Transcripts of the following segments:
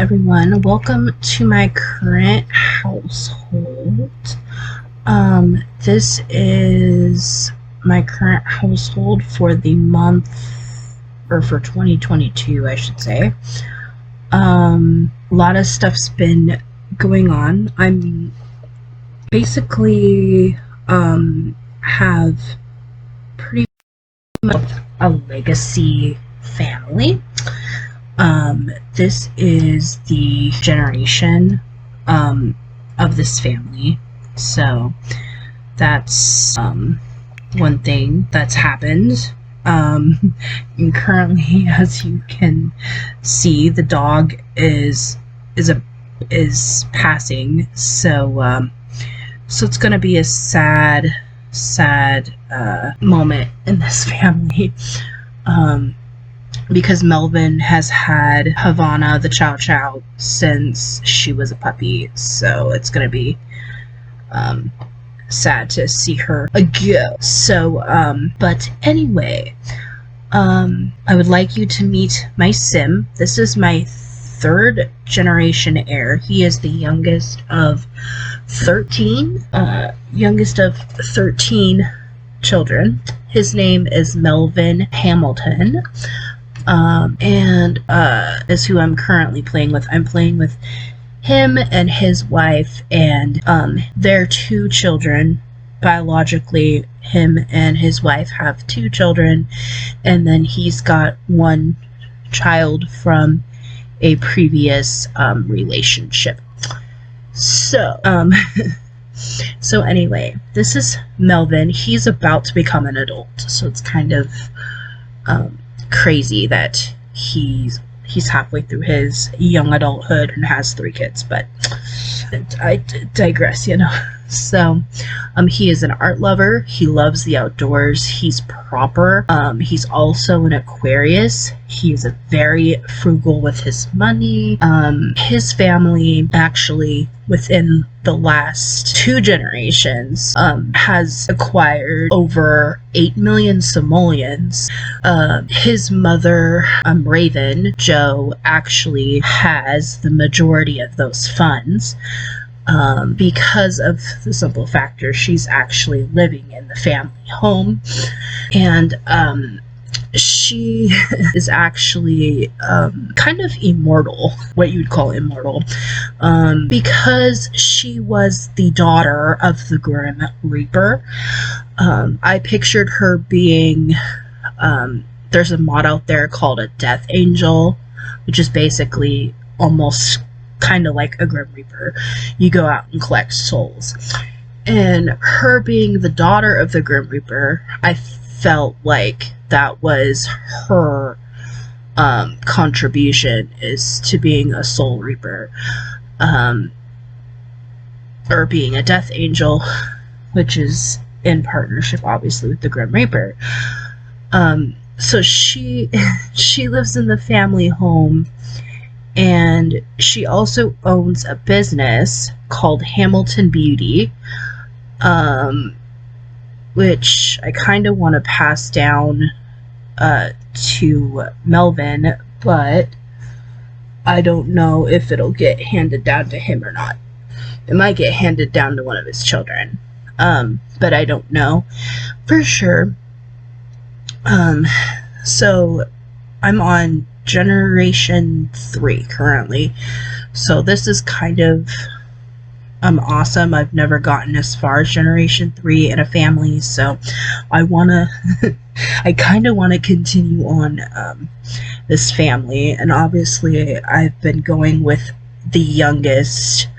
everyone. Welcome to my current household. This is my current household for the month, or for 2022, I should say. A lot of stuff's been going on. I'm basically, have pretty much a legacy family. This is the generation of this family, so that's one thing that's happened. And currently, as you can see, the dog is passing, so it's gonna be a sad moment in this family. Because Melvin has had Havana the Chow Chow since she was a puppy, so it's gonna be sad to see her go. So, but anyway, I would like you to meet my sim. This is my third generation heir. He is the youngest of 13 children. His name is Melvin Hamilton. And is who I'm currently playing with. I'm playing with him and his wife and their 2 children. Biologically, him and his wife have 2 children, and then he's got 1 child from a previous relationship. So, so anyway, this is Melvin. He's about to become an adult, so it's kind of crazy that he's halfway through his young adulthood and has 3 kids, but I digress, So, he is an art lover. He loves the outdoors. He's proper. He's also an Aquarius. He is very frugal with his money. His family, actually, within the last 2 generations, has acquired over 8 million simoleons. His mother, Raven, Joe, actually has the majority of those funds. Because of the simple factor she's actually living in the family home, and she is actually kind of immortal, what you'd call immortal, because she was the daughter of the Grim Reaper. I pictured her being, there's a mod out there called a Death Angel, which is basically almost kind of like a Grim Reaper. You go out and collect souls. And her being the daughter of the Grim Reaper, I felt like that was her contribution, is to being a soul reaper. Or being a Death Angel, which is in partnership, obviously, with the Grim Reaper. So she lives in the family home, and she also owns a business called Hamilton Beauty, which I kind of want to pass down to Melvin, but I don't know if it'll get handed down to him or not. It might get handed down to one of his children, but I don't know for sure. So I'm on Generation 3 currently, so this is kind of awesome. I've never gotten as far as Generation 3 in a family, so I kind of want to continue on this family, and obviously I've been going with the youngest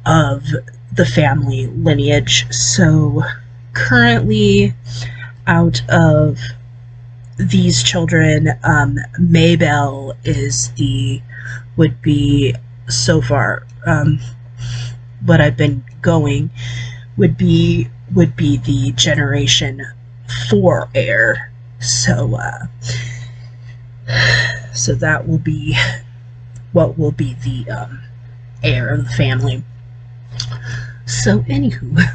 of the family lineage. So currently, out of these children, Maybelle would be so far, what I've been going would be the Generation 4 heir. So that will be what will be the heir of the family. So anywho,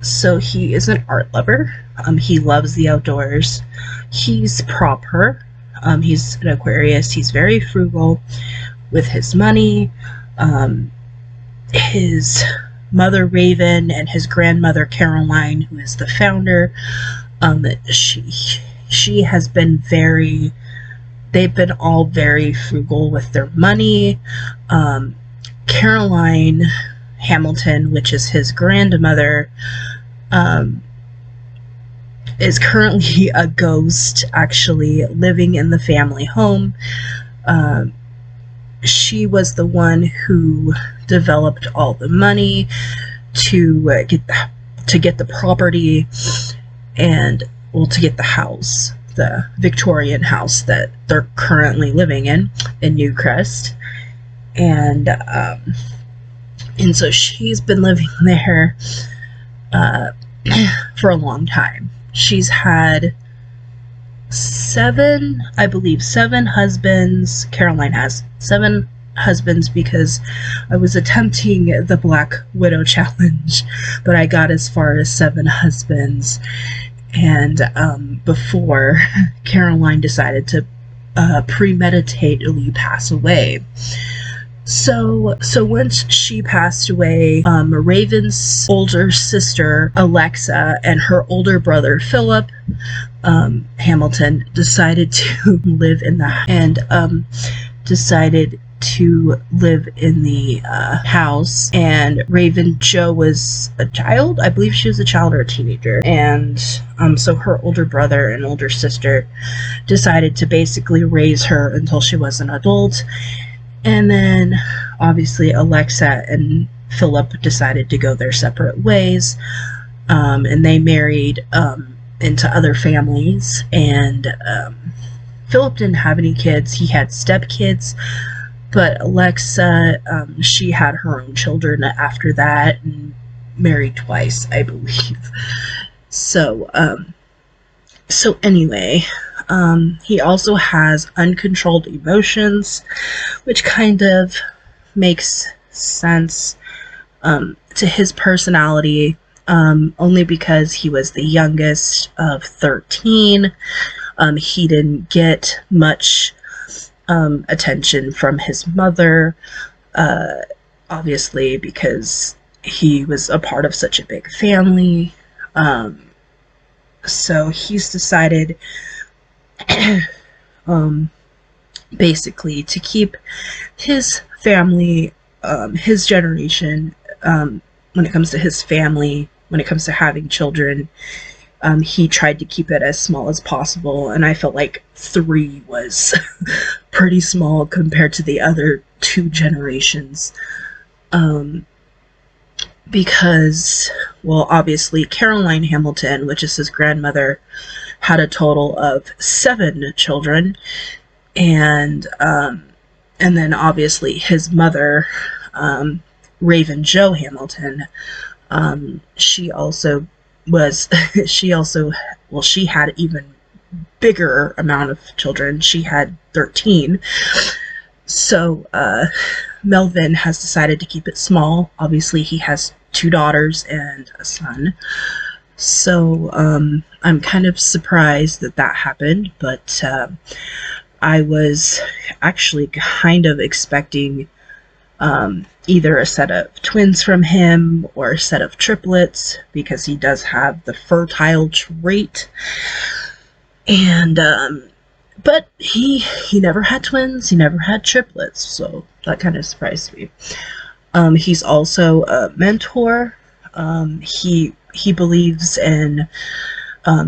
so he is an art lover. He loves the outdoors. He's proper. He's an Aquarius. He's very frugal with his money. His mother Raven and his grandmother Caroline, who is the founder, she has been very, they've been all very frugal with their money. Caroline Hamilton, which is his grandmother, is currently a ghost, actually living in the family home. She was the one who developed all the money to get the property and, well, to get the house, the Victorian house that they're currently living in Newcrest. And so she's been living there for a long time. She's had seven husbands. Caroline has 7 husbands, because I was attempting the Black Widow challenge, but I got as far as 7 husbands. And before Caroline decided to premeditatedly pass away. So once she passed away, Raven's older sister Alexa and her older brother Philip Hamilton decided to live in the house. And Raven Jo was a child. I believe she was a child or a teenager. And so her older brother and older sister decided to basically raise her until she was an adult. And then, obviously, Alexa and Philip decided to go their separate ways, and they married into other families. And Philip didn't have any kids. He had stepkids, but Alexa, she had her own children after that, and married twice, I believe. So anyway, he also has uncontrolled emotions, which kind of makes sense to his personality, only because he was the youngest of 13. He didn't get much attention from his mother, obviously because he was a part of such a big family. So he's decided basically to keep his family, his generation, when it comes to his family, when it comes to having children, he tried to keep it as small as possible, and I felt like 3 was pretty small compared to the other 2 generations. Because, well, obviously Caroline Hamilton, which is his grandmother, had a total of 7 children, and then obviously his mother, Raven Jo Hamilton, she had even bigger amount of children. She had 13. So Melvin has decided to keep it small. Obviously he has 2 daughters and a son. So I'm kind of surprised that happened, but I was actually kind of expecting either a set of twins from him or a set of triplets, because he does have the fertile trait. And but he never had twins, he never had triplets, so that kind of surprised me. He's also a mentor. He believes in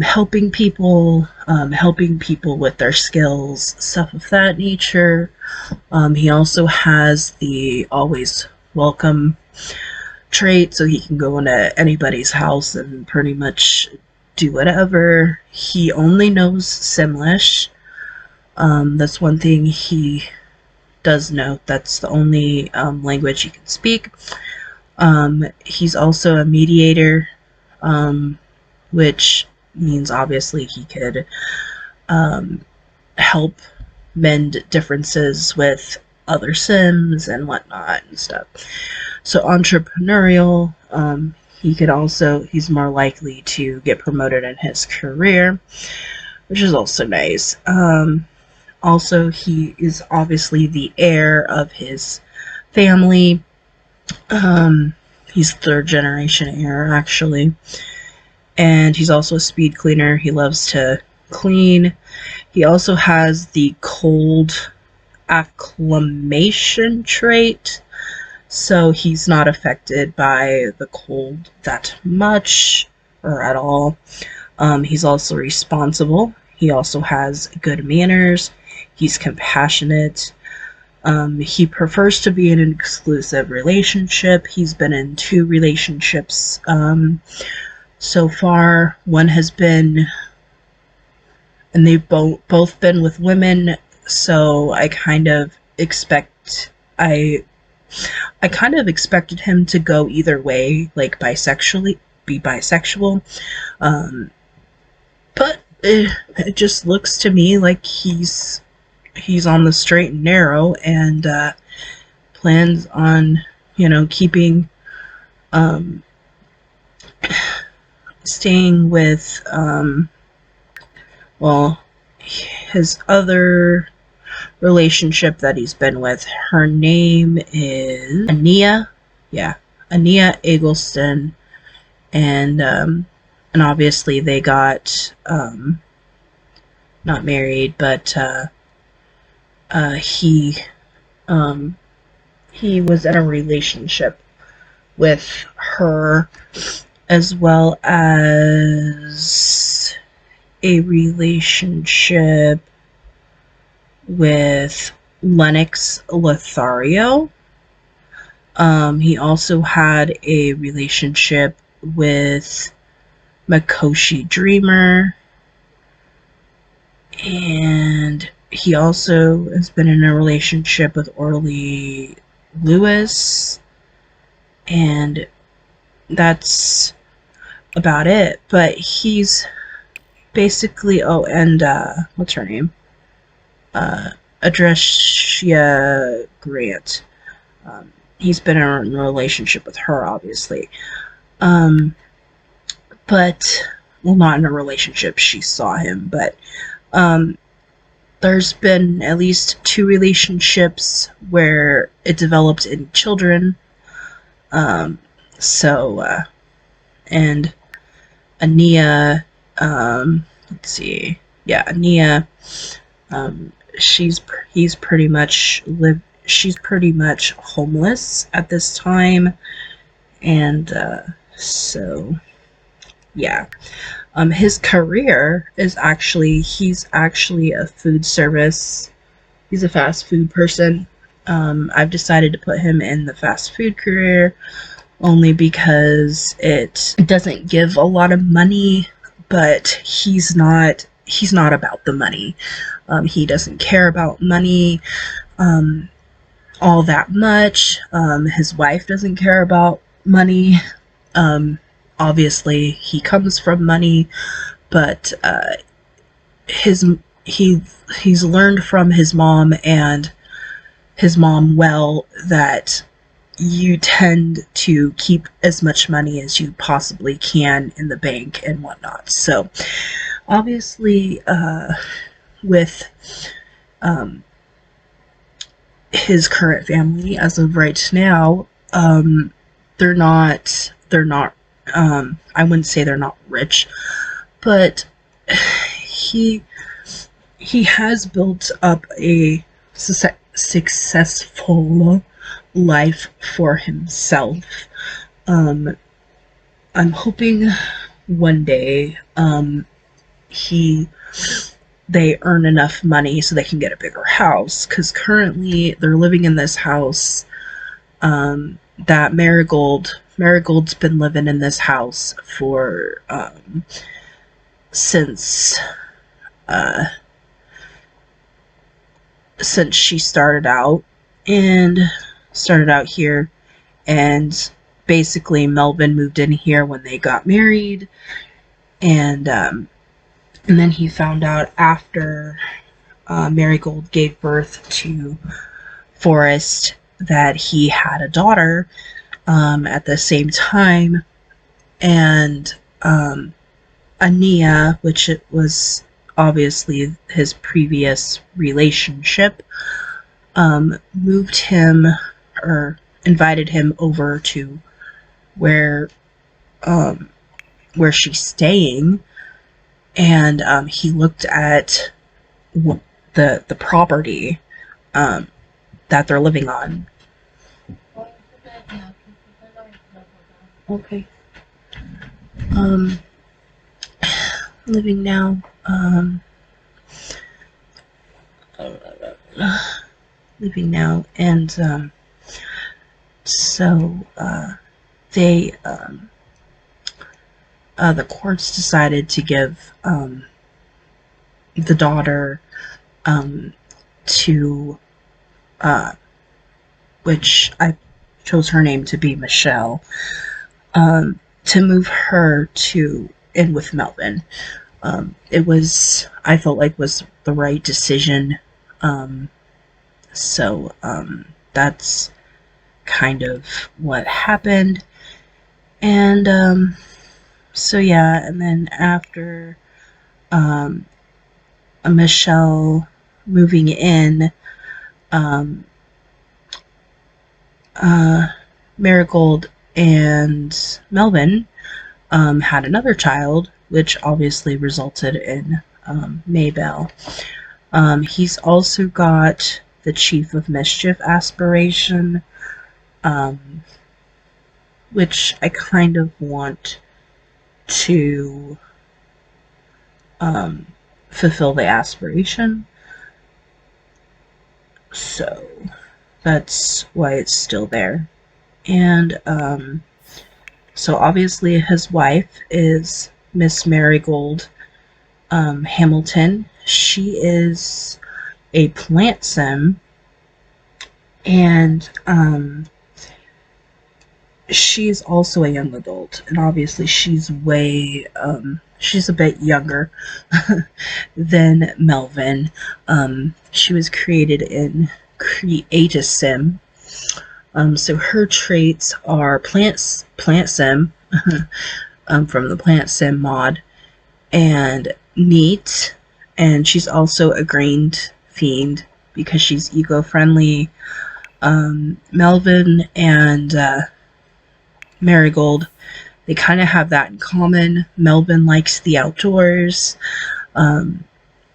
helping people with their skills, stuff of that nature. He also has the always welcome trait, so he can go into anybody's house and pretty much do whatever. He only knows Simlish. That's one thing he does know. That's the only language he can speak. He's also a mediator, which means obviously he could help mend differences with other Sims and whatnot and stuff. So entrepreneurial, he's more likely to get promoted in his career, which is also nice. Also, he is obviously the heir of his family. He's third generation heir, actually. And he's also a speed cleaner. He loves to clean. He also has the cold acclimation trait, so he's not affected by the cold that much or at all. He's also responsible. He also has good manners. He's compassionate. He prefers to be in an exclusive relationship. He's been in 2 relationships so far. One has been, and they've both been with women, so I kind of expected him to go either way, like be bisexual. But it just looks to me like he's on the straight and narrow, and plans on, keeping, staying with, his other relationship that he's been with. Her name is Ania. Yeah, Ania Eggleston, and obviously they got not married, but he was in a relationship with her, as well as a relationship with Lennox Lothario. He also had a relationship with Makoshi Dreamer, and he also has been in a relationship with Orly Lewis, and that's about it. But he's basically, and what's her name? Adresia Grant. He's been in a relationship with her, obviously. But, well, not in a relationship, she saw him, but there's been at least 2 relationships where it developed in children. And Ania, let's see, yeah, Ania, she's pretty much homeless at this time, and so yeah. His career is he's actually a food service. He's a fast food person. I've decided to put him in the fast food career only because it doesn't give a lot of money, but he's not about the money. He doesn't care about money all that much. His wife doesn't care about money. Obviously, he comes from money, but he's learned from his mom and his mom that you tend to keep as much money as you possibly can in the bank and whatnot. So, obviously, with his current family as of right now, they're not. I wouldn't say they're not rich, but he has built up a successful life for himself. I'm hoping one day they earn enough money so they can get a bigger house, because currently they're living in this house that Marigold's been living in this house for since she started out here, and basically Melvin moved in here when they got married, and then he found out after Marigold gave birth to Forrest that he had a daughter at the same time, and Ania, which it was obviously his previous relationship, moved him or invited him over to where she's staying, and he looked at the property that they're living on. Okay. Living now. Living now, and so they the courts decided to give the daughter to which I chose her name to be Michelle, to move her to in with Melvin. It was, I felt like, was the right decision. So that's kind of what happened. And so yeah, and then after Michelle moving in, Marigold and Melvin had another child, which obviously resulted in Maybelle. He's also got the Chief of Mischief aspiration, which I kind of want to fulfill the aspiration. So that's why it's still there. And so obviously his wife is Miss Marigold Hamilton. She is a plant sim, and she's also a young adult, and obviously she's way she's a bit younger than Melvin. She was created in Create-A-Sim. So her traits are plant sim from the plant sim mod, and neat, and she's also a grained fiend because she's eco-friendly. Melvin and Marigold, they kind of have that in common. Melvin likes the outdoors.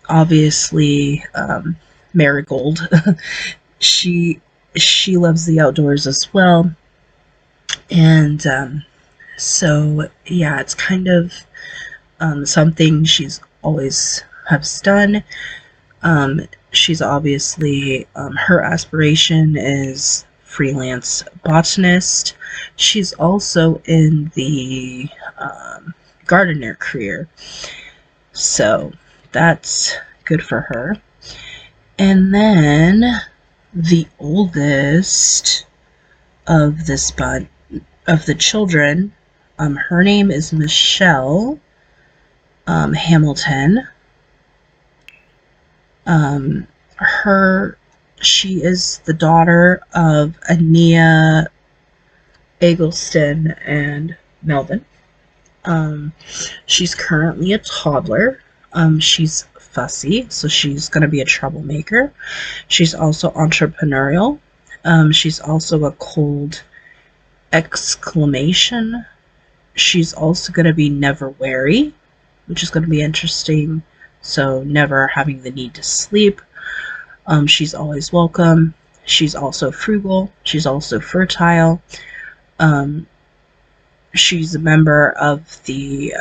Obviously, Marigold, she loves the outdoors as well. And so yeah, it's kind of something she's always has done. She's obviously, her aspiration is freelance botanist. She's also in the gardener career, so that's good for her. And then the oldest of this of the children, her name is Michelle Hamilton. She is the daughter of Ania Eggleston and Melvin. She's currently a toddler. She's fussy, so she's going to be a troublemaker. She's also entrepreneurial. She's also a cold exclamation. She's also going to be never wary, which is going to be interesting. So never having the need to sleep. She's always welcome. She's also frugal. She's also fertile. She's a member of the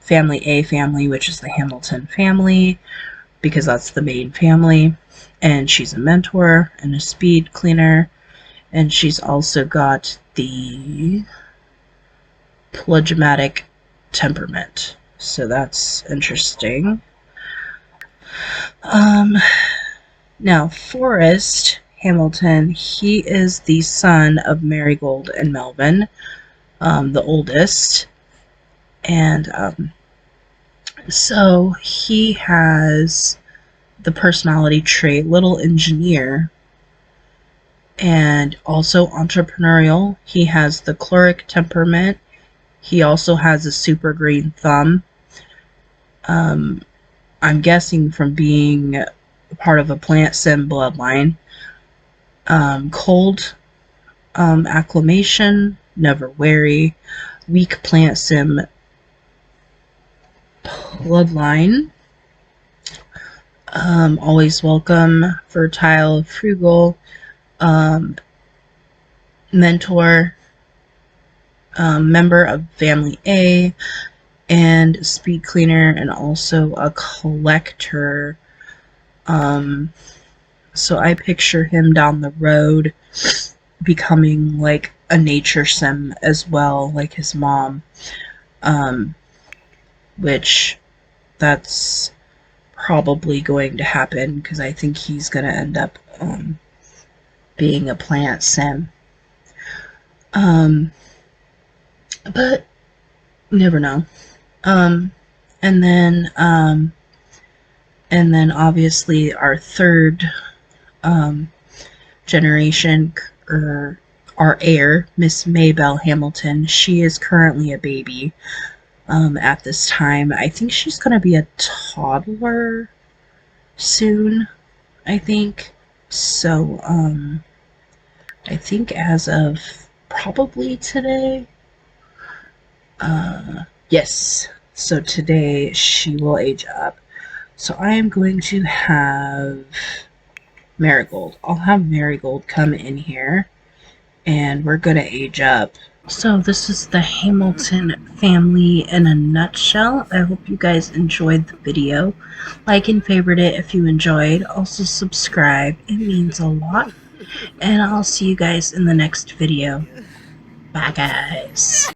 family A family, which is the Hamilton family, because that's the main family. And she's a mentor and a speed cleaner. And she's also got the phlegmatic temperament. So that's interesting. Now, Forrest Hamilton, he is the son of Marigold and Melvin, the oldest. And so he has the personality trait little engineer, and also entrepreneurial. He has the choleric temperament. He also has a super green thumb. I'm guessing from being part of a plant sim bloodline. Cold acclamation, never wary, weak plant sim bloodline, always welcome, fertile, frugal, um, mentor, member of family A, and speed cleaner, and also a collector. So I picture him down the road becoming like a nature sim as well, like his mom, which that's probably going to happen because I think he's going to end up being a plant sim. But you never know. Um, and then obviously our third generation, or our heir, Miss Maybelle Hamilton. She is currently a baby at this time. I think she's going to be a toddler soon, I think. So, I think as of probably today, yes, so today she will age up. So I am going to have Marigold. I'll have Marigold come in here and we're going to age up. So this is the Hamilton family in a nutshell. I hope you guys enjoyed the video. Like and favorite it if you enjoyed. Also subscribe. It means a lot. And I'll see you guys in the next video. Bye guys.